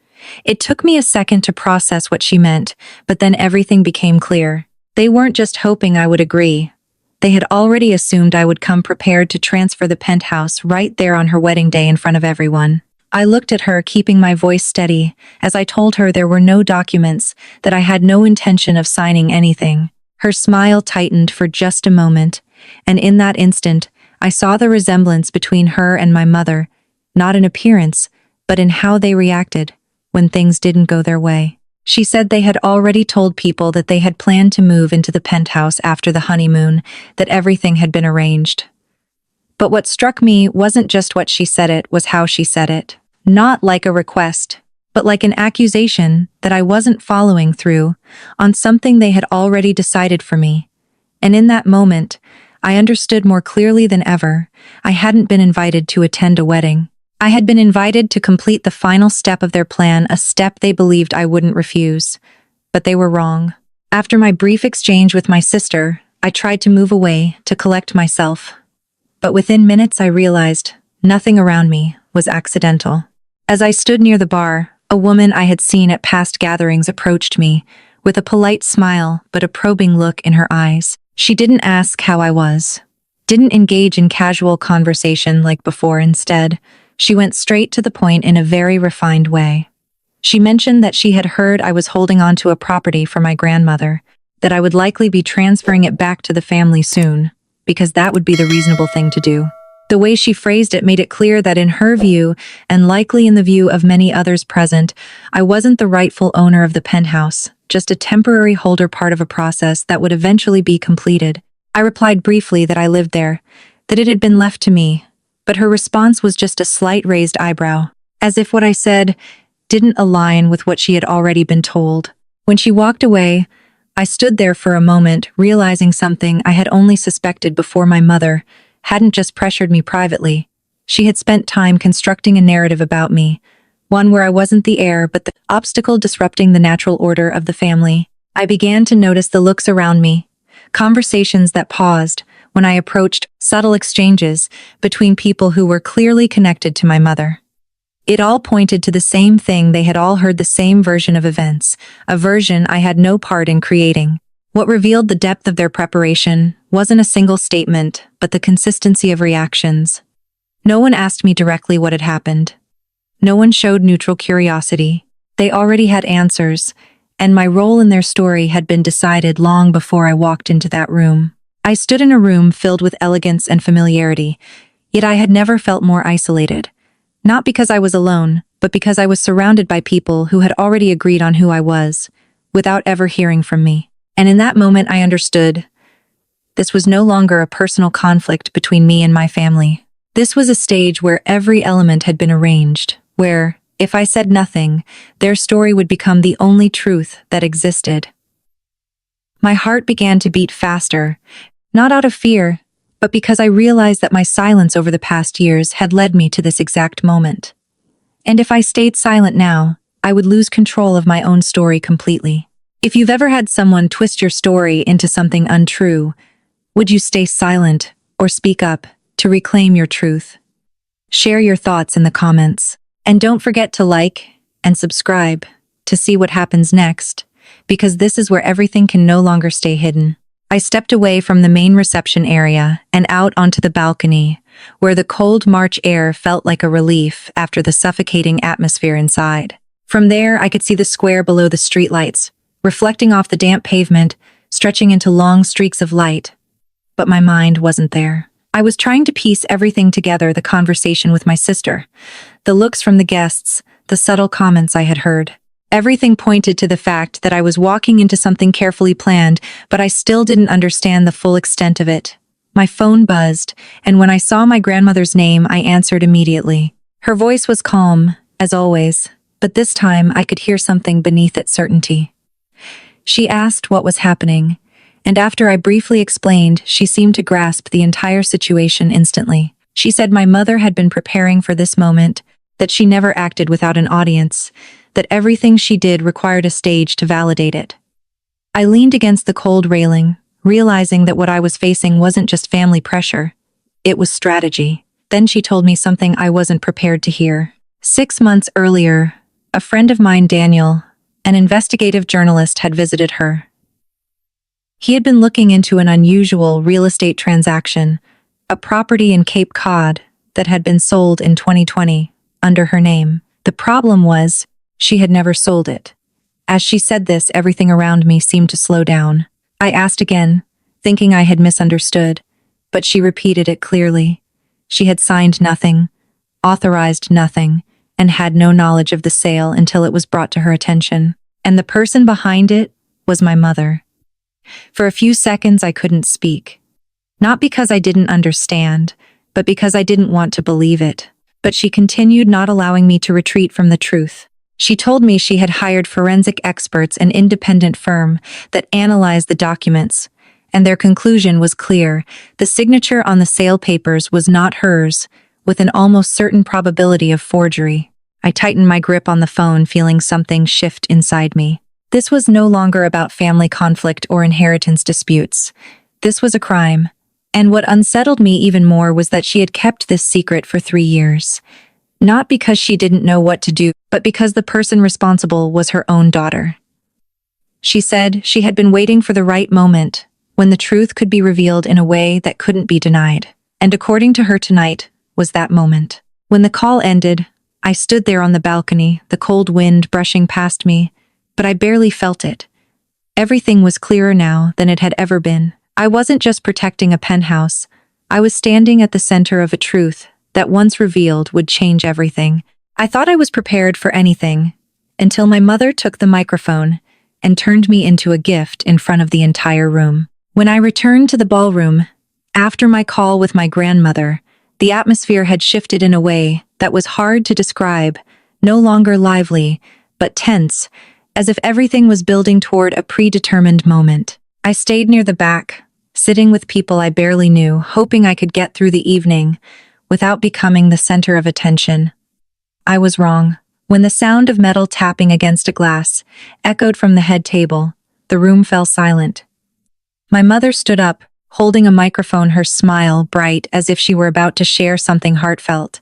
It took me a second to process what she meant, but then everything became clear. They weren't just hoping I would agree. They had already assumed I would come prepared to transfer the penthouse right there on her wedding day in front of everyone. I looked at her, keeping my voice steady, as I told her there were no documents, that I had no intention of signing anything. Her smile tightened for just a moment, and in that instant, I saw the resemblance between her and my mother, not in appearance, but in how they reacted when things didn't go their way. She said they had already told people that they had planned to move into the penthouse after the honeymoon, that everything had been arranged. But what struck me wasn't just what she said, it was how she said it. Not like a request, but like an accusation that I wasn't following through on something they had already decided for me. And in that moment, I understood more clearly than ever. I hadn't been invited to attend a wedding. I had been invited to complete the final step of their plan, a step they believed I wouldn't refuse. But they were wrong. After my brief exchange with my sister, I tried to move away, to collect myself. But within minutes I realized nothing around me was accidental. As I stood near the bar, a woman I had seen at past gatherings approached me, with a polite smile but a probing look in her eyes. She didn't ask how I was, didn't engage in casual conversation like before. Instead, she went straight to the point in a very refined way. She mentioned that she had heard I was holding on to a property for my grandmother, that I would likely be transferring it back to the family soon, because that would be the reasonable thing to do. The way she phrased it made it clear that in her view, and likely in the view of many others present, I wasn't the rightful owner of the penthouse, just a temporary holder, part of a process that would eventually be completed. I replied briefly that I lived there, that it had been left to me, but her response was just a slight raised eyebrow, as if what I said didn't align with what she had already been told. When she walked away, I stood there for a moment, realizing something I had only suspected before. My mother hadn't just pressured me privately. She had spent time constructing a narrative about me, one where I wasn't the heir but the obstacle disrupting the natural order of the family. I began to notice the looks around me, conversations that paused when I approached, subtle exchanges between people who were clearly connected to my mother. It all pointed to the same thing. They had all heard the same version of events, a version I had no part in creating. What revealed the depth of their preparation wasn't a single statement, but the consistency of reactions. No one asked me directly what had happened. No one showed neutral curiosity. They already had answers, and my role in their story had been decided long before I walked into that room. I stood in a room filled with elegance and familiarity, yet I had never felt more isolated. Not because I was alone, but because I was surrounded by people who had already agreed on who I was, without ever hearing from me. And in that moment I understood. This was no longer a personal conflict between me and my family. This was a stage where every element had been arranged, where, if I said nothing, their story would become the only truth that existed. My heart began to beat faster, not out of fear, but because I realized that my silence over the past years had led me to this exact moment. And if I stayed silent now, I would lose control of my own story completely. If you've ever had someone twist your story into something untrue, would you stay silent or speak up to reclaim your truth? Share your thoughts in the comments. And don't forget to like and subscribe to see what happens next, because this is where everything can no longer stay hidden. I stepped away from the main reception area and out onto the balcony, where the cold March air felt like a relief after the suffocating atmosphere inside. From there, I could see the square below the streetlights, reflecting off the damp pavement, stretching into long streaks of light. But my mind wasn't there. I was trying to piece everything together: the conversation with my sister, the looks from the guests, the subtle comments I had heard. Everything pointed to the fact that I was walking into something carefully planned, but I still didn't understand the full extent of it. My phone buzzed, and when I saw my grandmother's name, I answered immediately. Her voice was calm, as always, but this time I could hear something beneath its certainty. She asked what was happening, and after I briefly explained, she seemed to grasp the entire situation instantly. She said my mother had been preparing for this moment, that she never acted without an audience, that everything she did required a stage to validate it. I leaned against the cold railing, realizing that what I was facing wasn't just family pressure, it was strategy. Then she told me something I wasn't prepared to hear. 6 months earlier, a friend of mine, Daniel, an investigative journalist, had visited her. He had been looking into an unusual real estate transaction, a property in Cape Cod that had been sold in 2020 under her name. The problem was, she had never sold it. As she said this, everything around me seemed to slow down. I asked again, thinking I had misunderstood, but she repeated it clearly. She had signed nothing, authorized nothing, and had no knowledge of the sale until it was brought to her attention. And the person behind it was my mother. For a few seconds, I couldn't speak. Not because I didn't understand, but because I didn't want to believe it. But she continued, not allowing me to retreat from the truth. She told me she had hired forensic experts, an independent firm that analyzed the documents, and their conclusion was clear. The signature on the sale papers was not hers, with an almost certain probability of forgery. I tightened my grip on the phone, feeling something shift inside me. This was no longer about family conflict or inheritance disputes. This was a crime. And what unsettled me even more was that she had kept this secret for 3 years. Not because she didn't know what to do, but because the person responsible was her own daughter. She said she had been waiting for the right moment, when the truth could be revealed in a way that couldn't be denied. And according to her, tonight was that moment. When the call ended, I stood there on the balcony, the cold wind brushing past me, but I barely felt it. Everything was clearer now than it had ever been. I wasn't just protecting a penthouse. I was standing at the center of a truth that once revealed would change everything. I thought I was prepared for anything, until my mother took the microphone and turned me into a gift in front of the entire room. When I returned to the ballroom, after my call with my grandmother, the atmosphere had shifted in a way that was hard to describe, no longer lively, but tense, as if everything was building toward a predetermined moment. I stayed near the back, sitting with people I barely knew, hoping I could get through the evening without becoming the center of attention. I was wrong. When the sound of metal tapping against a glass echoed from the head table, the room fell silent. My mother stood up, holding a microphone, her smile bright as if she were about to share something heartfelt.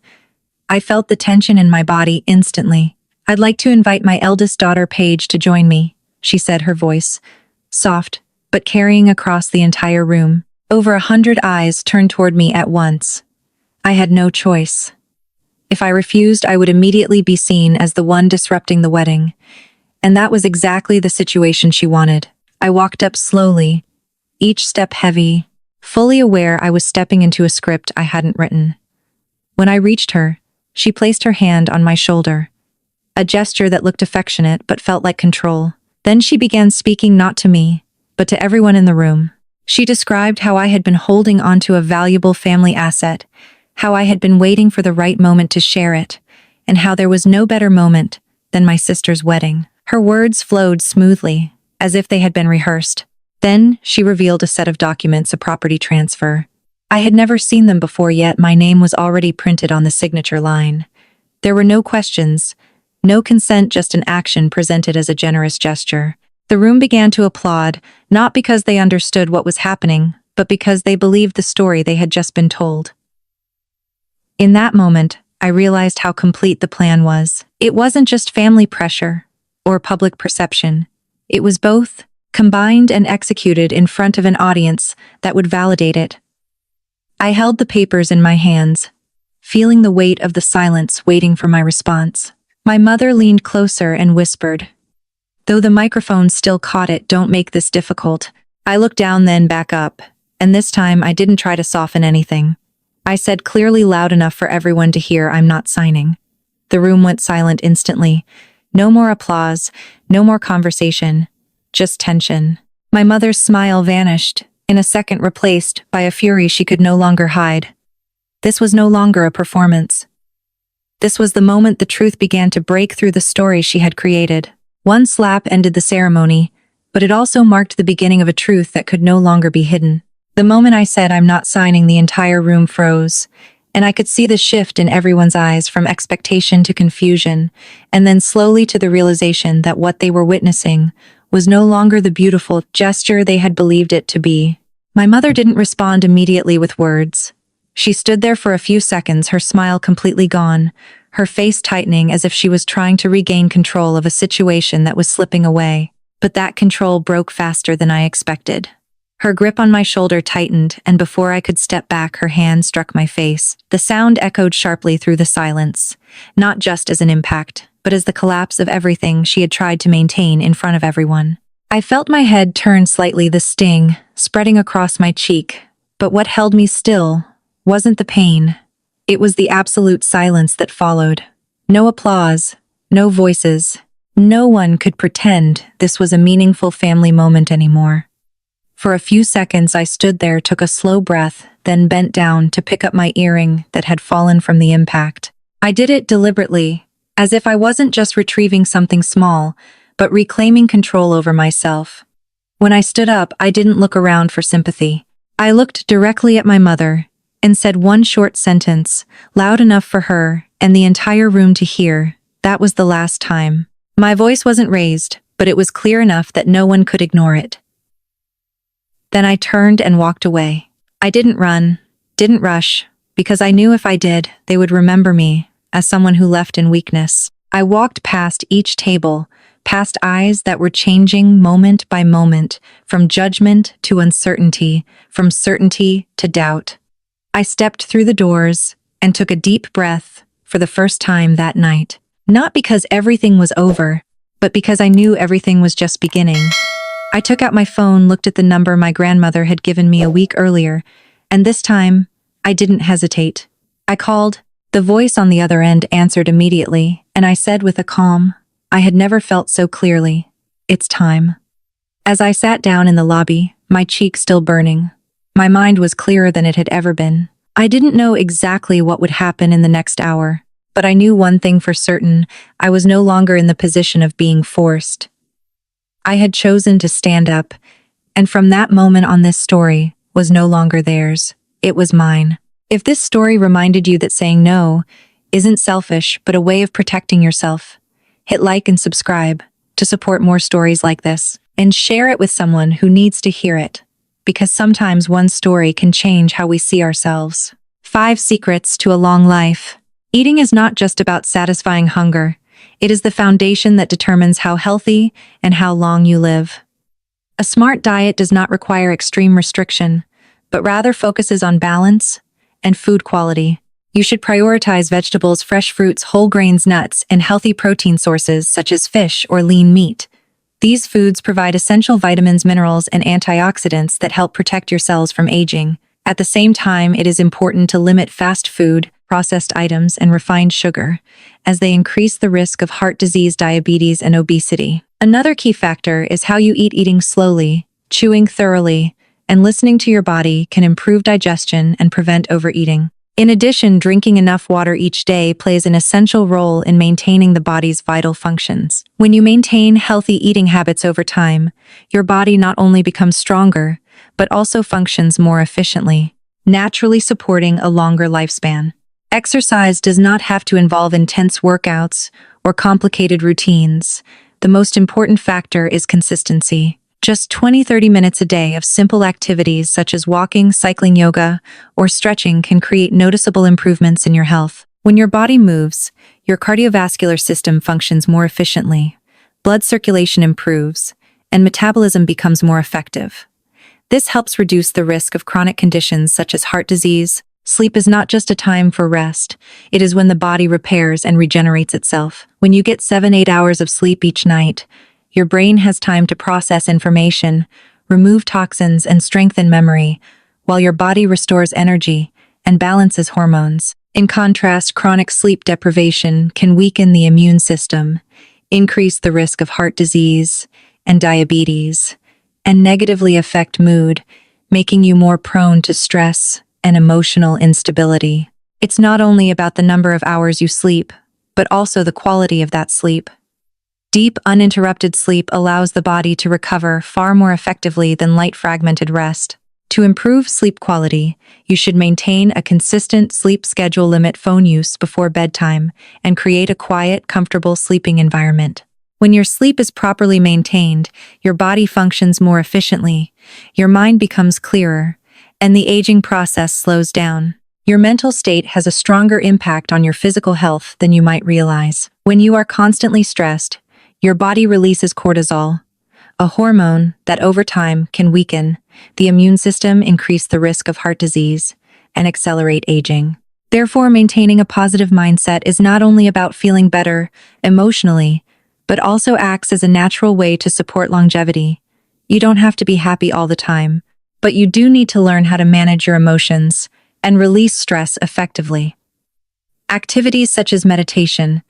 I felt the tension in my body instantly. "I'd like to invite my eldest daughter, Paige, to join me," she said, her voice soft, but carrying across the entire room. Over 100 eyes turned toward me at once. I had no choice. If I refused, I would immediately be seen as the one disrupting the wedding. And that was exactly the situation she wanted. I walked up slowly, each step heavy, fully aware I was stepping into a script I hadn't written. When I reached her, she placed her hand on my shoulder, a gesture that looked affectionate but felt like control. Then she began speaking not to me, but to everyone in the room. She described how I had been holding onto a valuable family asset, how I had been waiting for the right moment to share it, and how there was no better moment than my sister's wedding. Her words flowed smoothly, as if they had been rehearsed. Then she revealed a set of documents, a property transfer. I had never seen them before, yet my name was already printed on the signature line. There were no questions, no consent, just an action presented as a generous gesture. The room began to applaud, not because they understood what was happening, but because they believed the story they had just been told. In that moment, I realized how complete the plan was. It wasn't just family pressure or public perception. It was both, combined and executed in front of an audience that would validate it. I held the papers in my hands, feeling the weight of the silence waiting for my response. My mother leaned closer and whispered, though the microphone still caught it, "Don't make this difficult." I looked down, then back up, and this time I didn't try to soften anything. I said clearly, loud enough for everyone to hear, "I'm not signing." The room went silent instantly. No more applause, no more conversation, just tension. My mother's smile vanished, in a second replaced by a fury she could no longer hide. This was no longer a performance. This was the moment the truth began to break through the story she had created. One slap ended the ceremony, but it also marked the beginning of a truth that could no longer be hidden. The moment I said, "I'm not signing," the entire room froze, and I could see the shift in everyone's eyes, from expectation to confusion, and then slowly to the realization that what they were witnessing was no longer the beautiful gesture they had believed it to be. My mother didn't respond immediately with words. She stood there for a few seconds, her smile completely gone, her face tightening as if she was trying to regain control of a situation that was slipping away. But that control broke faster than I expected. Her grip on my shoulder tightened, and before I could step back, her hand struck my face. The sound echoed sharply through the silence, not just as an impact, but as the collapse of everything she had tried to maintain in front of everyone. I felt my head turn slightly, the sting spreading across my cheek, but what held me still wasn't the pain. It was the absolute silence that followed. No applause, no voices. No one could pretend this was a meaningful family moment anymore. For a few seconds I stood there, took a slow breath, then bent down to pick up my earring that had fallen from the impact. I did it deliberately, as if I wasn't just retrieving something small, but reclaiming control over myself. When I stood up, I didn't look around for sympathy. I looked directly at my mother and said one short sentence, loud enough for her and the entire room to hear. That was the last time. My voice wasn't raised, but it was clear enough that no one could ignore it. Then I turned and walked away. I didn't run, didn't rush, because I knew if I did, they would remember me as someone who left in weakness. I walked past each table, past eyes that were changing moment by moment, from judgment to uncertainty, from certainty to doubt. I stepped through the doors and took a deep breath for the first time that night. Not because everything was over, but because I knew everything was just beginning. I took out my phone, looked at the number my grandmother had given me a week earlier, and this time, I didn't hesitate. I called. The voice on the other end answered immediately, and I said with a calm I had never felt so clearly, "It's time." As I sat down in the lobby, my cheek still burning, my mind was clearer than it had ever been. I didn't know exactly what would happen in the next hour, but I knew one thing for certain: I was no longer in the position of being forced. I had chosen to stand up, and from that moment on, this story was no longer theirs. It was mine. If this story reminded you that saying no isn't selfish but a way of protecting yourself, hit like and subscribe to support more stories like this, and share it with someone who needs to hear it, because sometimes one story can change how we see ourselves. 5 secrets to a long life. Eating is not just about satisfying hunger. It is the foundation that determines how healthy and how long you live. A smart diet does not require extreme restriction, but rather focuses on balance and food quality. You should prioritize vegetables, fresh fruits, whole grains, nuts, and healthy protein sources such as fish or lean meat. These foods provide essential vitamins, minerals, and antioxidants that help protect your cells from aging. At the same time, it is important to limit fast food, processed items, and refined sugar, as they increase the risk of heart disease, diabetes, and obesity. Another key factor is how you eat. Eating slowly, chewing thoroughly, and listening to your body can improve digestion and prevent overeating. In addition, drinking enough water each day plays an essential role in maintaining the body's vital functions. When you maintain healthy eating habits over time, your body not only becomes stronger, but also functions more efficiently, naturally supporting a longer lifespan. Exercise does not have to involve intense workouts or complicated routines. The most important factor is consistency. Just 20-30 minutes a day of simple activities such as walking, cycling, yoga, or stretching can create noticeable improvements in your health. When your body moves, your cardiovascular system functions more efficiently, blood circulation improves, and metabolism becomes more effective. This helps reduce the risk of chronic conditions such as heart disease. Sleep is not just a time for rest, it is when the body repairs and regenerates itself. When you get 7-8 hours of sleep each night, your brain has time to process information, remove toxins, and strengthen memory, while your body restores energy and balances hormones. In contrast, chronic sleep deprivation can weaken the immune system, increase the risk of heart disease and diabetes, and negatively affect mood, making you more prone to stress and emotional instability. It's not only about the number of hours you sleep, but also the quality of that sleep. Deep, uninterrupted sleep allows the body to recover far more effectively than light, fragmented rest. To improve sleep quality, you should maintain a consistent sleep schedule, limit phone use before bedtime, and create a quiet, comfortable sleeping environment. When your sleep is properly maintained, your body functions more efficiently, your mind becomes clearer, and the aging process slows down. Your mental state has a stronger impact on your physical health than you might realize. When you are constantly stressed, your body releases cortisol, a hormone that over time can weaken the immune system, increase the risk of heart disease, and accelerate aging. Therefore, maintaining a positive mindset is not only about feeling better emotionally, but also acts as a natural way to support longevity. You don't have to be happy all the time, but you do need to learn how to manage your emotions and release stress effectively. Activities such as meditation,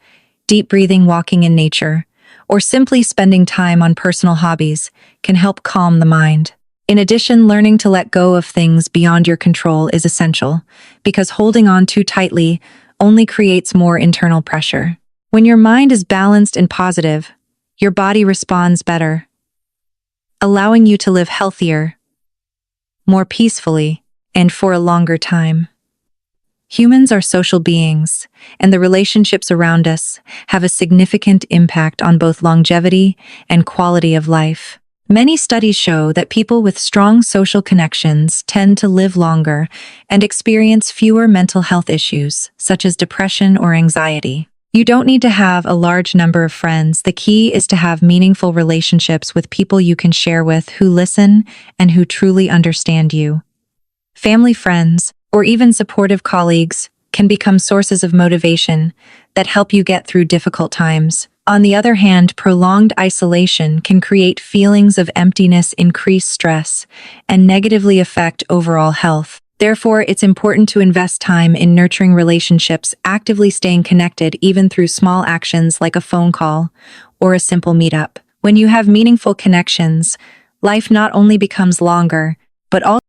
deep breathing, walking in nature, or simply spending time on personal hobbies can help calm the mind. In addition, learning to let go of things beyond your control is essential, because holding on too tightly only creates more internal pressure. When your mind is balanced and positive, your body responds better, allowing you to live healthier, more peacefully, and for a longer time. Humans are social beings, and the relationships around us have a significant impact on both longevity and quality of life. Many studies show that people with strong social connections tend to live longer and experience fewer mental health issues, such as depression or anxiety. You don't need to have a large number of friends. The key is to have meaningful relationships with people you can share with, who listen and who truly understand you. Family, friends, or even supportive colleagues can become sources of motivation that help you get through difficult times. On the other hand, prolonged isolation can create feelings of emptiness, increase stress, and negatively affect overall health. Therefore, it's important to invest time in nurturing relationships, actively staying connected even through small actions like a phone call or a simple meetup. When you have meaningful connections, life not only becomes longer, but also